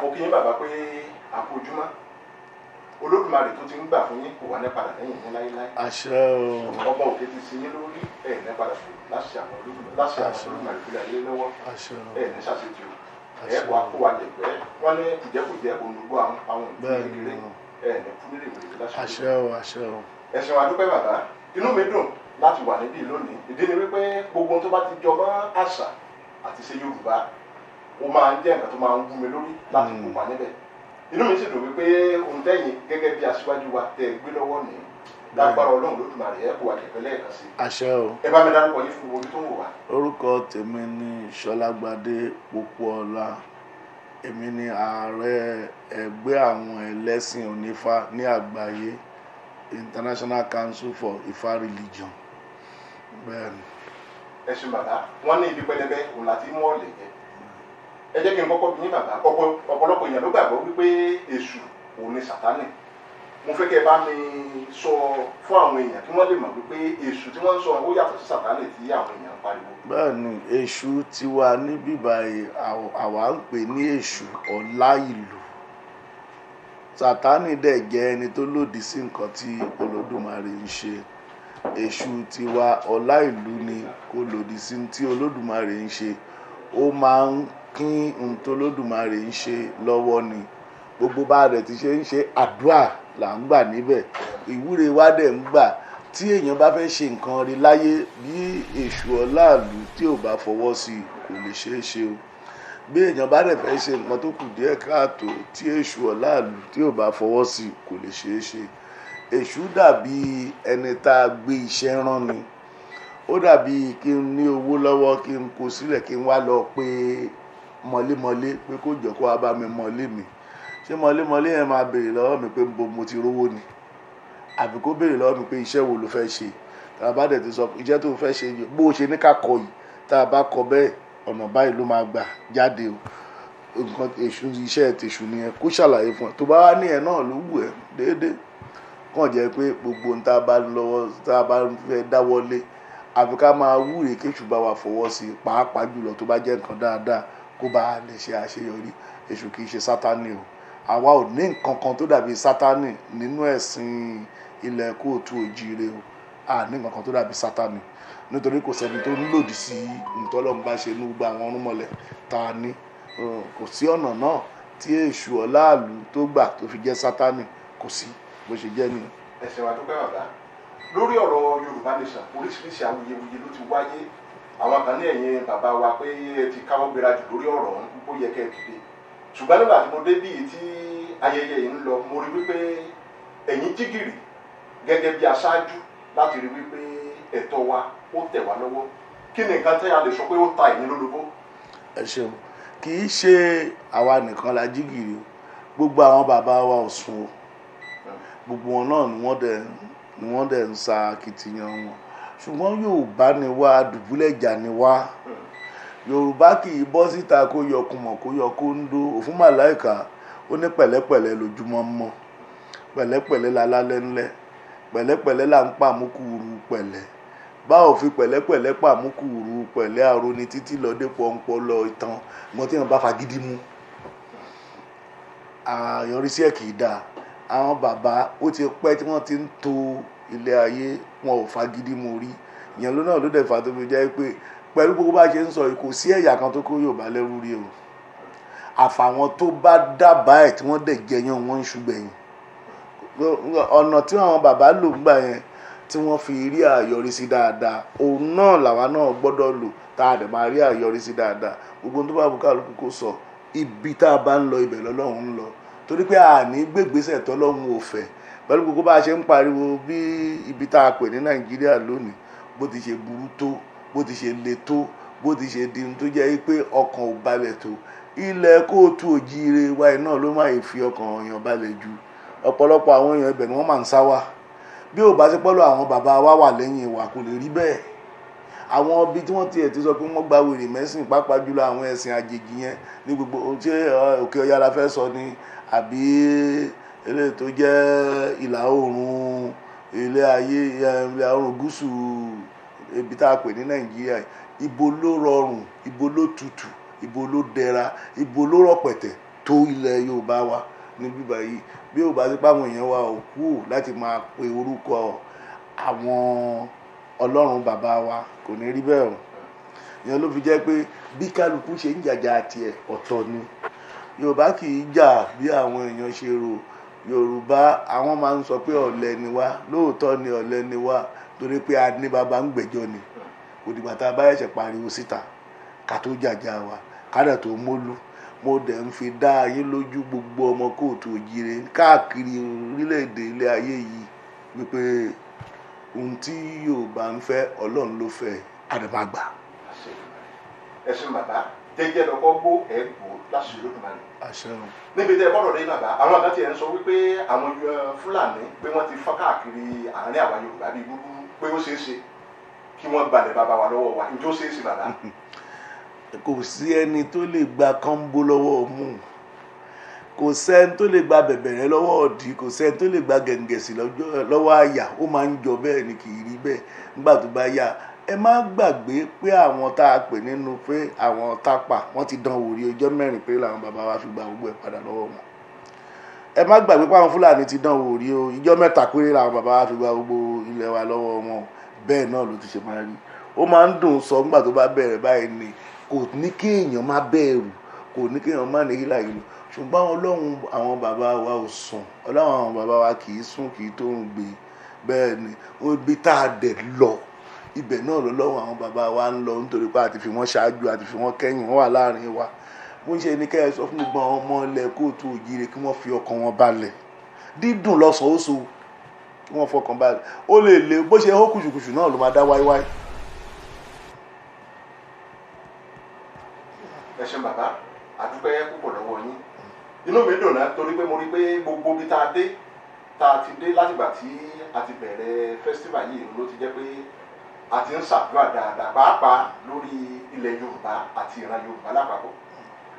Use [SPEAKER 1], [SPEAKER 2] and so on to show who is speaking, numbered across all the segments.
[SPEAKER 1] mo kí yín bàbá pé àpòjúmọ́ Olódùmarè tó ti ń gbà fún yín kò wá ní padà lẹ́yìn yín láéláé.
[SPEAKER 2] àṣẹ o.
[SPEAKER 1] ọba òkè ti sin yín lórí ẹ̀ ní padà fún láṣẹ àwọn Olódùmarè tó lè lé lọ́wọ́ ẹ̀ ní ṣàṣetì o. ẹ̀ kó àpò wa lẹ̀gbẹ́ wọ́n ní kùjẹ́kùjẹ́ olùgbò àwọn ìlú kékeré ẹ̀ ní kúnlẹ̀ ìwé láṣẹ.
[SPEAKER 2] àṣẹ o àṣẹ o.
[SPEAKER 1] ẹ̀sìn wa dúpẹ́ bàbá inú mi dùn láti wà níbí lónìí ìdí ni wípé gbogbo tó bá ti jọ mọ́ àṣà àti ṣe Yorùbá ó máa ń jẹ́ nǹkan tó máa ń wú mi lórí láti kópa níbẹ̀ inú mi sì dùn wípé ohun tẹ́yìn gẹ́gẹ́ bí aṣíwájú wa tẹ́ ẹ gbé lọ́wọ́ ní lágbára Ọlọ́run Olódùmarè ẹ kó wa kẹ̀kẹ́ lẹ́ẹ̀kan sí.
[SPEAKER 2] àṣẹ o.
[SPEAKER 1] ẹ bá mi dárúkọ yín fún orí tó ń wò wá.
[SPEAKER 2] orúkọ tèmi ni Ṣọlágbadé Popoola èmi ni ààrẹ ẹgbẹ́ àwọn ẹlẹ́sìn onífá ní àgbáyé International Council for Ifa Religion. bẹ́ẹ̀ni.
[SPEAKER 1] ẹ ṣe bàbá wọn ní ibi pẹlẹbẹ òun láti mú ọ̀lẹ̀ jẹ ẹ jẹ́ kí n kọ́kọ́ bí yín bàbá ọ̀pọ̀lọpọ̀ èèyàn ló gbàgbọ́ wípé èṣù òun ni Sátánì mo fẹ́ kẹ́ ẹ bá mi sọ fún àwọn èèyàn kí wọ́n lè mọ̀ wípé èṣù tí wọ́n ń sọ ó yàtọ̀ sí Sátánì tí àwọn èèyàn ń pariwo.
[SPEAKER 2] bẹ́ẹ̀ni èṣù tiwa níbí báyìí àwa ń pè ní èṣù ọlá ìlú Sátánì dẹ̀ jẹ́ ẹni tó lòdì sí nǹkan tí Olódùmarè ń ṣe èṣù tiwa ọlá ìlú ni kò lòdì sí tí Olódùmarè ń ṣe ó máa ń kín ohun tó Olódùmarè ń ṣe lọ́wọ́ ni gbogbo bá rẹ̀ ti ṣe ń ṣe àdúrà là ń gbà níbẹ̀ ìwúre wa dẹ̀ ń gbà tí èèyàn bá fẹ́ ṣe nǹkan rí láyé bí èṣù ọláàlú tí ò bá fọwọ́ sí kò lè ṣeé ṣe o bí èèyàn bá dẹ̀ fẹ́ ṣe nǹkan tó kù díẹ̀ káàtó tí èṣù ọláàlú tí ò bá fọwọ́ sí kò lè ṣeé ṣe èṣù dàbí ẹni tá a gbé iṣẹ́ rán ni ó dàbí kí n ní owó lọ́wọ́ kí n kó sílẹ̀ kí n wá lọ pé mọ̀lémọ̀lé pé kó jọ kó wá bá mi mọ̀lé mi ṣé mọ̀lémọ̀lé yẹn máa béèrè lọ́wọ́ mi pé mo ti rówó ni àbí kó béèrè lọ́wọ́ mi pé iṣẹ́ wo ló fẹ́ ṣe tá a bá dẹ̀ ti sọ iṣẹ́ tó fẹ́ ṣe bó o ṣe ní ká kọ yìí tá a bá kọ bẹ́ẹ̀ ọ̀nà báyìí ló máa gbà jáde o nǹkan èṣù iṣẹ́ tèṣù nìyẹn kó ṣàlàyé fún ẹ tó bá wá ní ẹ náà ló wù ẹ déédéé kàn jẹ́ pé gbogbo ohun tá a bá lọ́wọ́ tá a bá fẹ́ dáwọ́lé àfi ká máa wúre kéṣù bá wa fọwọ́ sí i pàápàá jùlọ tó bá jẹ́ nǹkan dáadáa kó bá a lè ṣe àṣeyọrí èṣù kì í ṣe Sátánì o àwa ò ní nǹkan kan tó dàbí Sátánì nínú ẹ̀sìn ilẹ̀ kóòtù òjíire o a ní nǹkan kan tó dàbí Sátánì nítorí kò sẹ́ni tó ń lòdì sí ntọ́lọ́mù bá ṣe ní gbogbo àwọn ọ̀rúnmọlẹ̀ tá a ní kò sí ọ̀nà náà tí èṣù ọláàlú tó gbà tó fi jẹ́ Sátánì kò sí bó ṣe jẹ́ nìyẹn.
[SPEAKER 1] ẹ ṣé wa dúpẹ́ bàbá lórí ọ̀rọ̀ Yorùbá nation oríṣiríṣi awuyewuye ló ti wáyé àwọn kan ní ẹ̀yìn bàbá wa pé ẹ ti káwọ́ gbéra jù lórí ọ̀rọ̀ ọ̀hún ó yẹ kẹ́ ẹ dìde ṣùgbọ́n nígbà tí mo dé bíi tí ayẹyẹ yìí ń lọ mo rí wípé ẹ̀yin jígìrì gẹ́gẹ́ bí aṣáájú láti rí wípé ẹ̀tọ́ wa ó tẹ̀ wá lọ́wọ́ kí ni nǹkan tẹ́ a lè sọ pé ó ta ẹ̀yin lólobó. ẹ
[SPEAKER 2] ṣeun kì í ṣe àwa nìkan la jígìrì o gbogbo àwọn bàbá wa ò sùn o gbogbo wọn náà ni wọ́n dẹ̀ ń sa akitiyan wọn ṣùgbọ́n Yorùbá ni wá dùbúlẹ̀jà ni wá Yorùbá kì í bọ́ síta kó yọ kùmọ̀ kó yọ kóńdó òfún màláìka ó ní pẹ̀lẹ́pẹ̀lẹ́ lójúmọ́ mọ́ pẹ̀lẹ́pẹ̀lẹ́ la lálẹ́ ńlẹ́ pẹ̀lẹ́pẹ̀lẹ́ là ń pàmùkùrù pẹ̀lẹ́ bá ò fi pẹ̀lẹ́pẹ̀lẹ́ pàmùkùrù pẹ̀lẹ́ àròní títí lọ́dẹ pọ́npọ́ lọ ìtàn ìmọ̀ tí wọ́n bá fagídí mú àyọrísí ẹ̀ kì í dáa àwọn bàbá ó ti pẹ́ tí wọ́n ti ń to ilé ayé wọn ò fagídí mú rí ìyẹn ló náà ló dẹ̀ fà tó fi jẹ́ pé pẹ̀lú gbogbo bá ṣe ń sọ kò sí ẹ̀yà kan tó kó Yorùbá lẹ́rú rí o àfàwọn tó bá dábàá ẹ̀ tí wọ́n dẹ̀ jẹyàn wọ́n ń ṣùgbẹ̀yìn ọ̀nà tí àwọn bàbá lò ń gbà yẹn tí wọ́n fi rí àyọrísí dáadáa òun náà làwa náà gbọ́dọ̀ lò tá a dẹ̀ máa rí àyọrísí dáadáa gbogbo tó bá bùkálùkù kó sọ ibi tá a bá ń lọ ibẹ̀ lọ́lọ́run ń lọ torí pé àní gbégbèsè tọ́lọ́run ò fẹ́ pẹ̀lú gbogbo bá a ṣe ń pariwo bí ibi tá a pè ní Nàìjíríà lónìí bó ti ṣe burú tó bó ti ṣe le tó bó ti ṣe di tó jẹ́ pé ọkàn ò balẹ̀ tó ilẹ̀ kóòtù òjíire wáyé náà ló máa fi ọkàn èèyàn balẹ̀ ju ọ̀pọ̀lọpọ̀ àwọn èèyàn ibẹ̀ ni wọ́n máa ń sá wá bí ò bá ṣe pọ́lọ́ àwọn bàbá wa wà lẹ́yìn ìwà kò lè rí bẹ́ẹ̀ àwọn ibi tí wọ́n tiẹ̀ ti sọ pé wọ́n gba wèrè mẹ́sìn pàápàá jùlọ àwọn ẹ̀sìn àjèjì yẹn ní gbogbo ṣé òkè ọya la fẹ́ sọ ni àbí eléyìí tó jẹ́ ìlà oòrùn ilé ayé ìlà oòrùn gúúsù ibi tá a pè ní Nàìjíríà ibo ló rọrùn ibo ló tutù ibo ló dẹra ibo ló rọpẹtẹ tó ilẹ̀ Yorùbá wa níbí báyìí bí ò bá sí páwọn èèyàn wa ò kú láti máa pe orúkọ àwọn ọlọ́run bàbá wa kò ní rí bẹ́ẹ̀ o ìyẹn ló fi jẹ́ pé bí kálukú ṣe ń jàjà tiẹ̀ ọ̀tọ̀ ni Yorùbá kì í jà bí àwọn èèyàn ṣe rò Yorùbá àwọn máa ń sọ pé ọ̀lẹ ni wá lóòótọ́ ni ọ̀lẹ ni wá torí pé a ní bàbá ń gbẹ́jọ́ ni kò dìgbà tá a bá ẹ̀ṣẹ̀ pariwo síta ká tó jàjà wa ká dẹ̀ tó mólú mo dẹ̀ ń fi dá ayé lójú gbogbo ọmọ kóòtù òjìrè káàkiri orílẹ̀-èdè ilé ayé yìí wípé ohun tí Yorùbá ń fẹ́ Ọlọ́run ló fẹ́ àdàbàgbà.
[SPEAKER 1] ẹ ṣeun bàbá jẹ́jẹ́ lọ́kọ́ gbó ẹ̀ gbó láṣù Olódùmarè.
[SPEAKER 2] àṣẹ o.
[SPEAKER 1] níbi tẹ́ ẹ bọ́dọ̀ dé bàbá àwọn àgbà tiẹ̀ ń sọ wípé àwọn Fúlàní pé wọ́n ti fọ́n káàkiri àárín àwa Yorùbá bíi gbúgbú pé ó ṣeé ṣe kí wọ́n gbalẹ̀ bàbá wa lọ́wọ́ wa ǹjẹ́ ó ṣeé ṣe bàbá.
[SPEAKER 2] kò sí ẹni tó lè gba kánbó lọ́wọ́ mú kò sẹ́ni tó lè gba bẹ̀bẹ̀rẹ̀ lọ́wọ́ ọ̀dí kò sẹ́ni tó lè gba gẹ̀ǹgẹ̀sì lọ́wọ́ àyà ó máa ń jọ bẹ́ẹ̀ ni kì í rí bẹ́ẹ̀ nígbà tó bá yá ẹ má gbàgbé pé àwọn tá a pè nínú pé àwọn tápà wọ́n ti dán wò rí ọjọ́ mẹ́rin pé làwọn bàbá wa fi gba gbogbo ẹ̀ padà lọ́wọ́ wọn ẹ má gbàgbé pé àwọn Fúlàní ti dán wò rí o ìjọ́ mẹ́ta péré làwọn bàbá wa fi gba gbogbo ilẹ̀ wa lọ́wọ́ wọn bẹ́ẹ̀ náà ló ti ṣe máa rí ó máa ń dùn sọ nígbà tó bá bẹ̀rẹ̀ báyìí ni kò ní kéèyàn má bẹ̀rù kò ní kéèyàn má ní hílà yìí ṣùgbọ́n Ọlọ́run àwọn bàbá wa ò sùn Ọlọ́run àwọn bàbá wa kì í sùn kì í tó ń gbé bẹ́ẹ̀ ni ibi tá a dẹ̀ lọ ibẹ̀ náà lọ́wọ́ àwọn bàbá wa ń lọ nítorí pé àti fi wọ́n ṣáájú àti fi wọ́n kẹ́yìn wọ́n wà láàrin wa bó ń ṣe ní kẹ́ ẹ sọ fún gbogbo àwọn ọmọ ilẹ̀ kóòtù òjìrè kí wọ́n fi ọkàn wọn balẹ̀ dídùn lọ́sọ̀ọ́sọ kí wọ́n fọkàn balẹ̀ ó lè lè bó ṣe hó kùṣùkùṣù náà ló máa dá wáíwáí.
[SPEAKER 1] ẹ ṣeun bàbá àdúpẹ́ púpọ̀ lọ́wọ́ yín inú mi dùn náà torí pé mo rí pé gbogbo bí tá a ti dé látìgbà tí a ti bẹ̀rẹ̀ festival yìí ló ti jẹ́ pé a ti ń ṣàdúrà dáadáa pàápàá lórí ilẹ̀ Yorùbá àti ìran Yorùbá lápapọ̀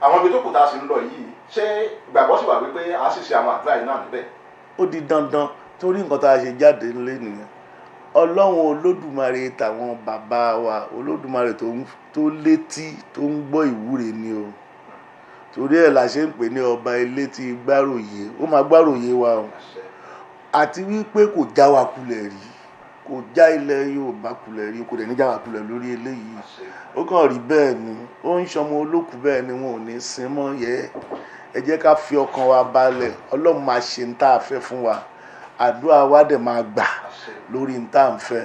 [SPEAKER 1] àwọn ibi tó kù tá a sì ń lọ yìí ṣé ìgbàgbọ́ sì wà wípé a sì ṣe àwọn àdúrà yìí náà níbẹ̀.
[SPEAKER 2] ó di dandan torí nǹkan tá a ṣe jáde nílé nìyẹn Ọlọ́run Olódùmarè tàwọn bàbá wa Olódùmarè tó létí tó ń gbọ́ ìwúre ni o torí ẹ̀ la ṣe ń pè ní ọba elétí gbáròyé ó máa gbáròyé wa o àti wípé kò já wa kulẹ̀ rí kò já ilẹ̀ Yorùbá kulẹ̀ rí kò dẹ̀ ní já wa kulẹ̀ lórí eléyìí ó kàn rí bẹ́ẹ̀ ni ó ń ṣọmọ olókùú bẹ́ẹ̀ ni wọn ò ní sin mọ́ yẹ ẹ jẹ́ ká fi ọkàn wa balẹ̀ Ọlọ́run máa ṣe ń tá a fẹ́ fún wa àdúrà wa dẹ̀ máa gbà lórí ń tá à ń fẹ́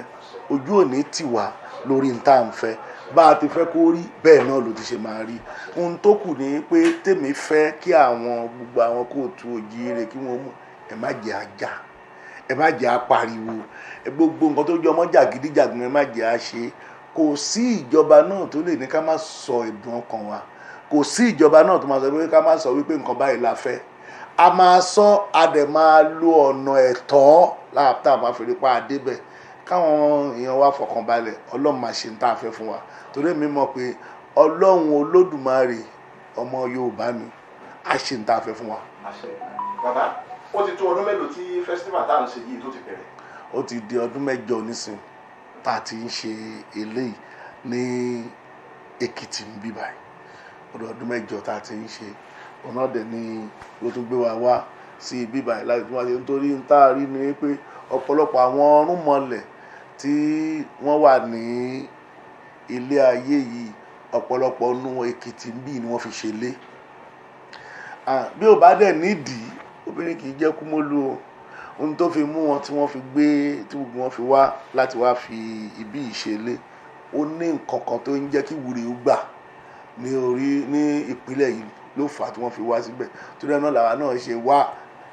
[SPEAKER 2] ojú ò ní tì wá lórí ń tá à ń fẹ́ bá a ti fẹ́ kó rí bẹ́ẹ̀ náà ló ti ṣe máa rí ohun tó kù ni pé tèmi fẹ́ kí àwọn gbogbo àwọn kóòtù òjìrè kí wọ́n mú ẹ má jẹ́ ajá ẹ má jẹ́ apariwo gbogbo nǹkan tó jọ ọmọ jàgídíjàgun ẹ má jẹ́ àṣe kò sí ìjọba náà tó lè ní ká má sọ ẹ̀dùn ọkàn wa kò sí ìjọba náà tó máa sọ pé ká má sọ wípé nǹkan báyìí la fẹ́ a máa sọ a dẹ̀ máa lo ọ̀nà ẹ̀tọ́ láàpá máa fi rí pa àdébẹ̀ káwọn èèyàn wa fọkàn balẹ̀ Ọlọ́run máa ṣe ń tá a fẹ́ fún wa torí mi mọ̀ pé Ọlọ́run Olódùmarè ọmọ Yorùbá ni a ṣe ń tá a fẹ́ fún wa.
[SPEAKER 1] bàbá ó ti tó ọdún mélòó tí festival tá à ń ṣe yìí tó ti bẹ̀rẹ̀.
[SPEAKER 2] ó ti di ọdún 8 nísìn tá a ti ń ṣe eléyìí ní Èkìtì ń bí báyìí ọdún 8 tá a ti ń ṣe ọ̀nà dẹ̀ ni ló tún gbé wa wá sí ibi báyìí láti tún wá ṣe nítorí ń tá a rí ni pé ọ̀pọ̀lọpọ̀ àwọn ọ̀rúnmọlẹ̀ tí wọ́n wà ní ilé ayé yìí ọ̀pọ̀lọpọ̀ nú Èkìtì ń bí ni wọ́n fi ṣe lé bí ò bá dẹ̀ nídìí obìnrin kì í jẹ́ kúmọ́lú o ohun tó fi mú wọn tí wọ́n fi gbé tí gbogbo wọn fi wá láti wá fi ibi ìṣẹ̀lẹ̀ ó ní nǹkan kan tó ń jẹ́ kí wúre ó gbà ní ìpínlẹ̀ yìí ló fà á tí wọ́n fi wá síbẹ̀ torí ẹ̀ náà làwa náà ṣe wá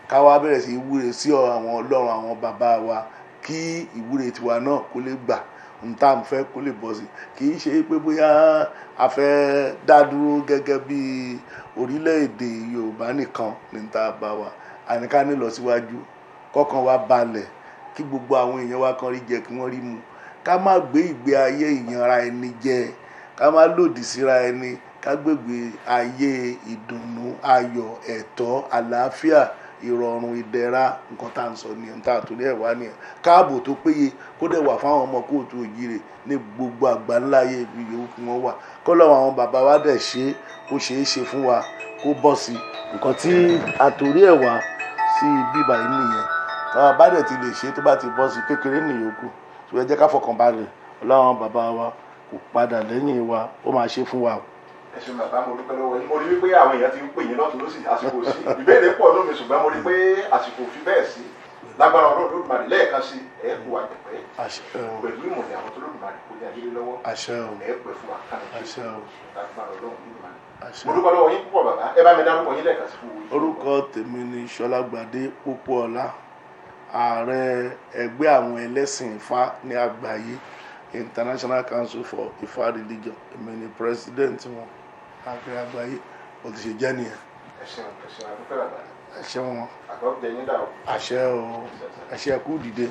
[SPEAKER 2] ká wá bẹ̀rẹ̀ sí ìwúre sí àwọn Ọlọ́run àwọn bàbá wa kí ìwúre tiwa náà kó lè gbà n tá à ń fẹ́ kó lè bọ́ sí kì í ṣe pé bóyá a fẹ́ dá dúró gẹ́gẹ́ bí orílẹ̀-èdè Yorùbá nìkan ní tá a bá wa àníká ní lọ síwájú kọ́kàn wa balẹ̀ kí gbogbo àwọn èèyàn wa kan rí jẹ kí wọ́n rí mu ká má gbé ìgbé ayé ìyanra ẹni jẹ ká má lòdì síra ẹni ká gbégbé ayé ìdùnnú ayọ̀ ẹ̀tọ́ àlàáfíà ìrọ̀rùn ìdẹ̀ra nǹkan tá à ń sọ ní ohun tá à torí ẹ̀ wá nìyẹn káàbò tó péye kó dẹ̀ wà fáwọn ọmọ kóòtù òjìrè ní gbogbo àgbáńláyé ibi yòówù kí wọ́n wà kọ́lọ́ àwọn bàbá wa dẹ̀ ṣe kó ṣeé ṣe fún wa kó bọ́ sí nǹkan tí àtòrí ẹ̀ wá sí bíbá yìí nìyẹn táwa bá dẹ̀ ti lè ṣe tó bá ti bọ́ sí kékeré nìyókù ṣùgbọ́n ẹ jẹ́ ká fọkàn balẹ̀ ọlọ́run bàbá wa kò padà lẹ́yìn wa ó máa ṣe fún wa.
[SPEAKER 1] ẹ ṣeun bàbá mo dúpẹ́ lọ́wọ́ yín mo rí wípé àwọn èèyàn ti ń pè yín lọ́tún lọ́sì àsìkò sí ìbéèrè pọ̀ lómi ṣùgbọ́n mo rí pé àsìkò fi bẹ́ẹ̀ sí lágbára ọlọ́run Olódùmarè lẹ́ẹ̀kan sí ẹ̀ kú àjẹpẹ́ pẹ̀lú ìmọ̀lẹ̀ àwọn tó Olódùmarè kò ní ayé lọ́wọ́ ẹ̀ pẹ̀ fún wa kánú lágbára ọlọ́run Olódùmarè. mo dúpẹ́ lọ́wọ́ yín púpọ̀ bàbá ẹ bá mi dárúkọ yín lẹ́ẹ̀kan sí fún mi.
[SPEAKER 2] orúkọ tèmi ni Ṣọlágbadé Popoola ààrẹ ẹgbẹ́ àwọn ẹlẹ́sìn Ifá ní àgbáyé International Council for Ifa Religion èmi ni president wọn káàkiri àgbáyé ó ti ṣe jẹ́ nìyẹn.
[SPEAKER 1] ẹ ṣeun àdúpẹ́ bàbá.
[SPEAKER 2] ẹ ṣeun.
[SPEAKER 1] àgbọ̀dẹ yín dà o.
[SPEAKER 2] àṣẹ o ẹ ṣe kú dìde.